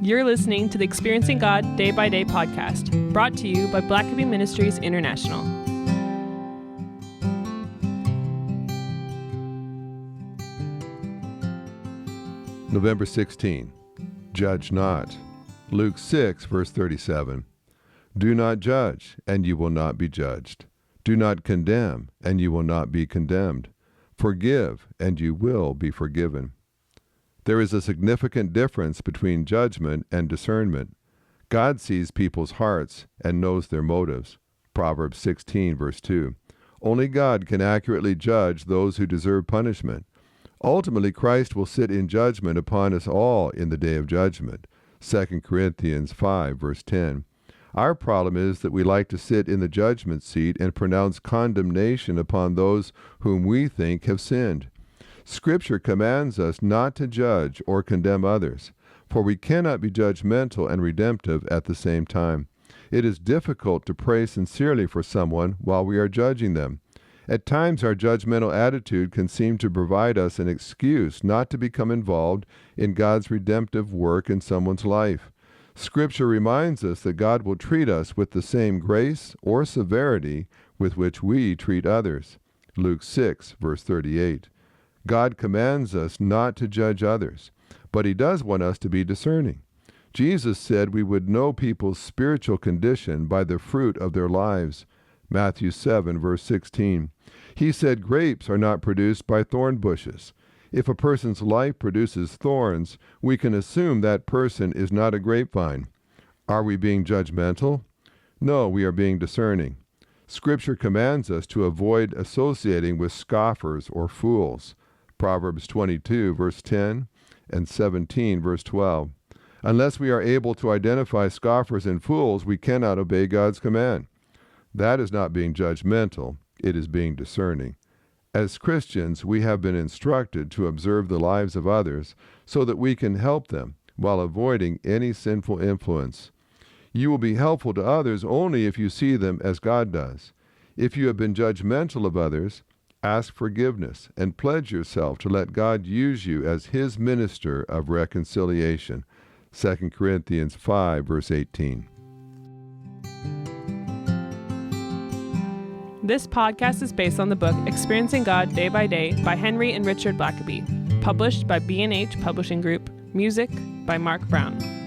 You're listening to the Experiencing God Day by Day podcast, brought to you by Blackaby Ministries International. November 16. Judge not. Luke 6, verse 37. Do not judge, and you will not be judged. Do not condemn, and you will not be condemned. Forgive, and you will be forgiven. There is a significant difference between judgment and discernment. God sees people's hearts and knows their motives. Proverbs 16, verse 2. Only God can accurately judge those who deserve punishment. Ultimately, Christ will sit in judgment upon us all in the day of judgment. 2 Corinthians 5, verse 10. Our problem is that we like to sit in the judgment seat and pronounce condemnation upon those whom we think have sinned. Scripture commands us not to judge or condemn others, for we cannot be judgmental and redemptive at the same time. It is difficult to pray sincerely for someone while we are judging them. At times, our judgmental attitude can seem to provide us an excuse not to become involved in God's redemptive work in someone's life. Scripture reminds us that God will treat us with the same grace or severity with which we treat others. Luke 6, verse 38. God commands us not to judge others, but He does want us to be discerning. Jesus said we would know people's spiritual condition by the fruit of their lives. Matthew 7, verse 16. He said grapes are not produced by thorn bushes. If a person's life produces thorns, we can assume that person is not a grapevine. Are we being judgmental? No, we are being discerning. Scripture commands us to avoid associating with scoffers or fools. Proverbs 22, verse 10, and 17, verse 12. Unless we are able to identify scoffers and fools, we cannot obey God's command. That is not being judgmental, it is being discerning. As Christians, we have been instructed to observe the lives of others so that we can help them while avoiding any sinful influence. You will be helpful to others only if you see them as God does. If you have been judgmental of others, ask forgiveness and pledge yourself to let God use you as His minister of reconciliation. 2 Corinthians 5, verse 18. This podcast is based on the book Experiencing God Day by Day by Henry and Richard Blackaby, published by B&H Publishing Group, music by Mark Brown.